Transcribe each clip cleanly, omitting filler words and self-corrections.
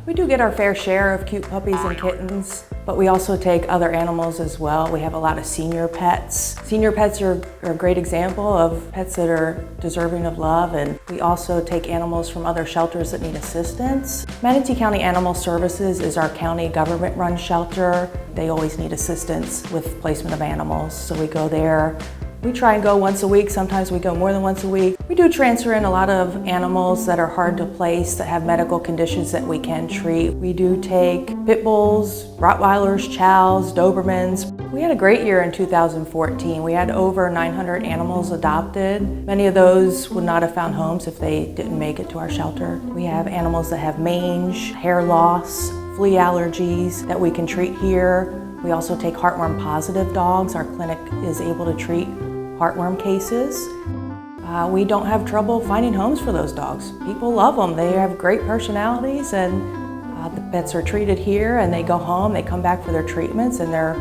We do get our fair share of cute puppies and kittens, but we also take other animals as well. We have a lot of senior pets. Senior pets are a great example of pets that are deserving of love, and we also take animals from other shelters that need assistance. Manatee County Animal Services is our county government-run shelter. They always need assistance with placement of animals, so we go there. We try and go once a week, sometimes we go more than once a week. We do transfer in a lot of animals that are hard to place, that have medical conditions that we can treat. We do take pit bulls, Rottweilers, Chows, Dobermans. We had a great year in 2014. We had over 900 animals adopted. Many of those would not have found homes if they didn't make it to our shelter. We have animals that have mange, hair loss, flea allergies that we can treat here. We also take heartworm positive dogs. Our clinic is able to treat heartworm cases. We don't have trouble finding homes for those dogs. People love them. They have great personalities, and the pets are treated here and they go home, they come back for their treatments, and they're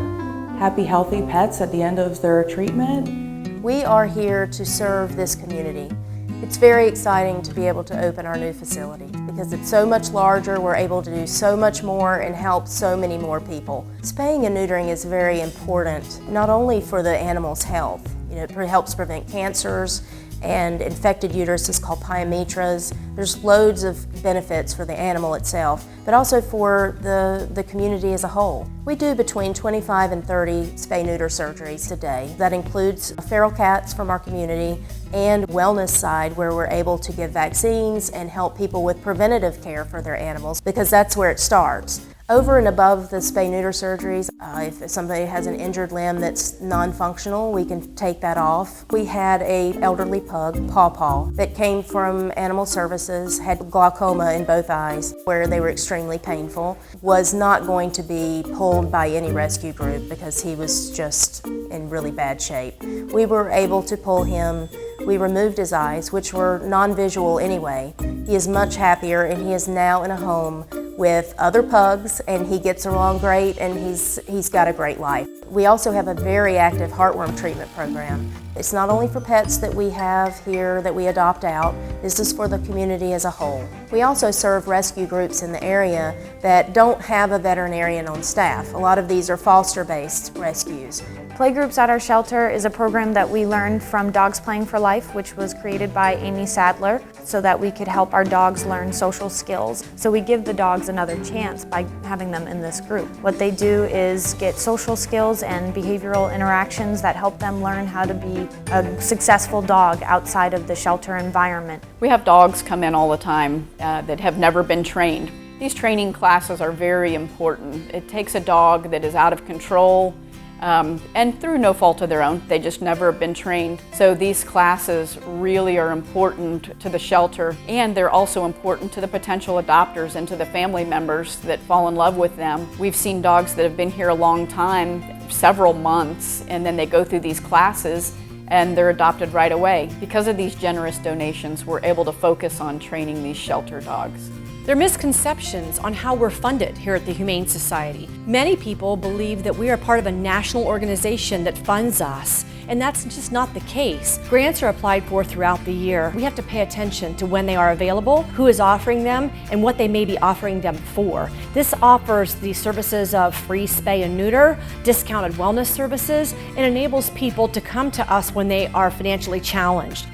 happy, healthy pets at the end of their treatment. We are here to serve this community. It's very exciting to be able to open our new facility because it's so much larger, we're able to do so much more and help so many more people. Spaying and neutering is very important, not only for the animal's health. It helps prevent cancers and infected uteruses called pyometras. There's loads of benefits for the animal itself, but also for the community as a whole. We do between 25 and 30 spay-neuter surgeries a day. That includes feral cats from our community and wellness side where we're able to give vaccines and help people with preventative care for their animals because that's where it starts. Over and above the spay-neuter surgeries, if somebody has an injured limb that's non-functional, we can take that off. We had an elderly pug, Paws, that came from Animal Services, had glaucoma in both eyes, where they were extremely painful, was not going to be pulled by any rescue group because he was just in really bad shape. We were able to pull him. We removed his eyes, which were non-visual anyway. He is much happier, and he is now in a home with other pugs, and he gets along great, and he's got a great life. We also have a very active heartworm treatment program. It's not only for pets that we have here that we adopt out, this is for the community as a whole. We also serve rescue groups in the area that don't have a veterinarian on staff. A lot of these are foster-based rescues. Playgroups at our shelter is a program that we learned from Dogs Playing for Life, which was created by Amy Sadler, so that we could help our dogs learn social skills. So we give the dogs another chance by having them in this group. What they do is get social skills and behavioral interactions that help them learn how to be a successful dog outside of the shelter environment. We have dogs come in all the time that have never been trained. These training classes are very important. It takes a dog that is out of control, and through no fault of their own, they just never have been trained. So these classes really are important to the shelter, and they're also important to the potential adopters and to the family members that fall in love with them. We've seen dogs that have been here a long time, several months, and then they go through these classes and they're adopted right away. Because of these generous donations, we're able to focus on training these shelter dogs. There are misconceptions on how we're funded here at the Humane Society. Many people believe that we are part of a national organization that funds us, and that's just not the case. Grants are applied for throughout the year. We have to pay attention to when they are available, who is offering them, and what they may be offering them for. This offers the services of free spay and neuter, discounted wellness services, and enables people to come to us when they are financially challenged.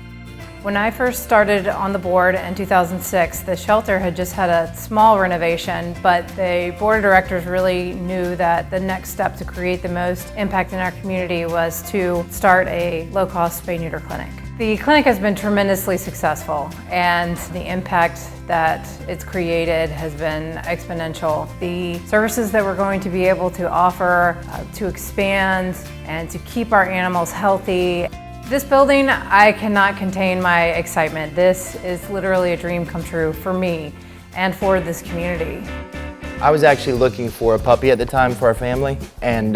When I first started on the board in 2006, the shelter had just had a small renovation, but the board of directors really knew that the next step to create the most impact in our community was to start a low-cost spay-neuter clinic. The clinic has been tremendously successful, and the impact that it's created has been exponential. The services that we're going to be able to offer to expand and to keep our animals healthy. This building, I cannot contain my excitement. This is literally a dream come true for me and for this community. I was actually looking for a puppy at the time for our family, and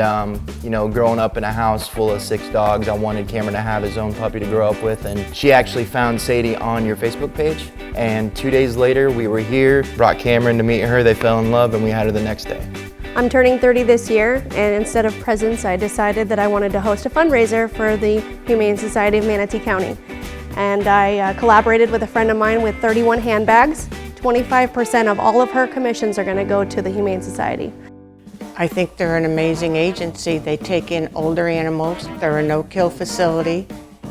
growing up in a house full of 6 dogs, I wanted Cameron to have his own puppy to grow up with, and she actually found Sadie on your Facebook page, and 2 days later we were here, brought Cameron to meet her, they fell in love, and we had her the next day. I'm turning 30 this year, and instead of presents, I decided that I wanted to host a fundraiser for the Humane Society of Manatee County. And I collaborated with a friend of mine with 31 handbags 25% of all of her commissions are going to go to the Humane Society. I think they're an amazing agency. They take in older animals. They're a no-kill facility.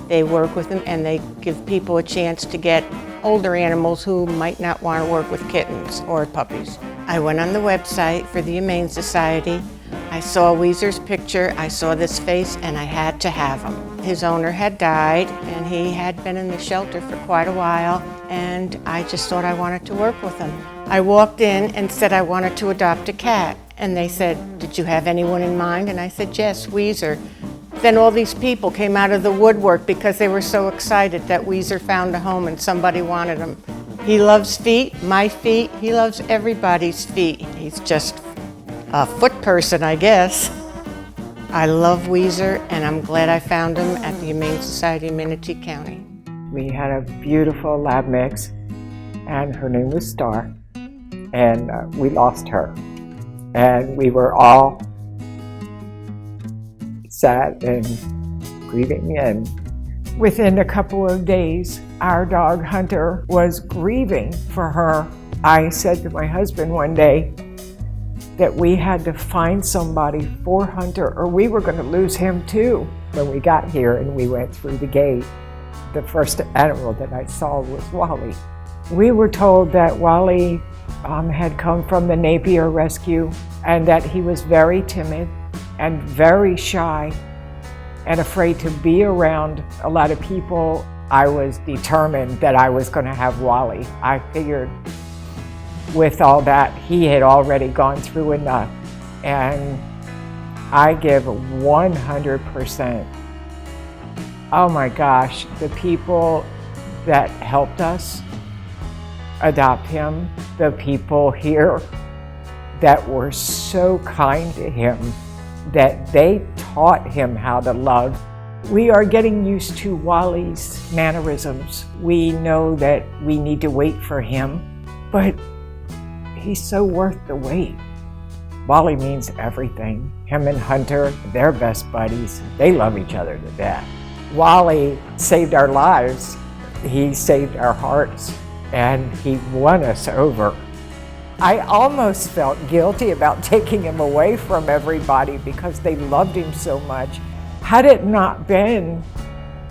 They work with them and they give people a chance to get older animals who might not want to work with kittens or puppies. I went on the website for the Humane Society. I saw Weezer's picture, I saw this face, and I had to have him. His owner had died and he had been in the shelter for quite a while, and I just thought I wanted to work with him. I walked in and said I wanted to adopt a cat. And they said, "Did you have anyone in mind?" And I said, "Yes, Weezer." Then all these people came out of the woodwork because they were so excited that Weezer found a home and somebody wanted him. He loves feet, my feet, he loves everybody's feet. He's just a foot person, I guess. I love Weezer and I'm glad I found him at the Humane Society of Manatee County. We had a beautiful lab mix and her name was Star, and we lost her. And we were all sad and grieving, and within a couple of days, our dog Hunter was grieving for her. I said to my husband one day that we had to find somebody for Hunter or we were going to lose him too. When we got here and we went through the gate, the first animal that I saw was Wally. We were told that Wally had come from the Napier Rescue and that he was very timid and very shy and afraid to be around a lot of people. I was determined that I was going to have Wally. I figured with all that, he had already gone through enough, and I give 100%. Oh my gosh, the people that helped us adopt him, the people here that were so kind to him, that they taught him how to love. We are getting used to Wally's mannerisms. We know that we need to wait for him, but he's so worth the wait. Wally means everything. Him and Hunter, they're best buddies. They love each other to death. Wally saved our lives. He saved our hearts, and he won us over. I almost felt guilty about taking him away from everybody because they loved him so much. Had it not been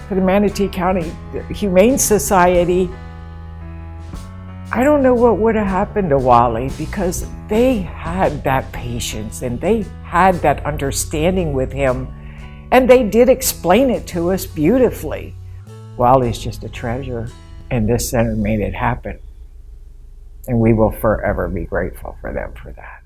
for the Manatee County Humane Society, I don't know what would have happened to Wally, because they had that patience and they had that understanding with him, and they did explain it to us beautifully. Wally's just a treasure, and this center made it happen. And we will forever be grateful for them for that.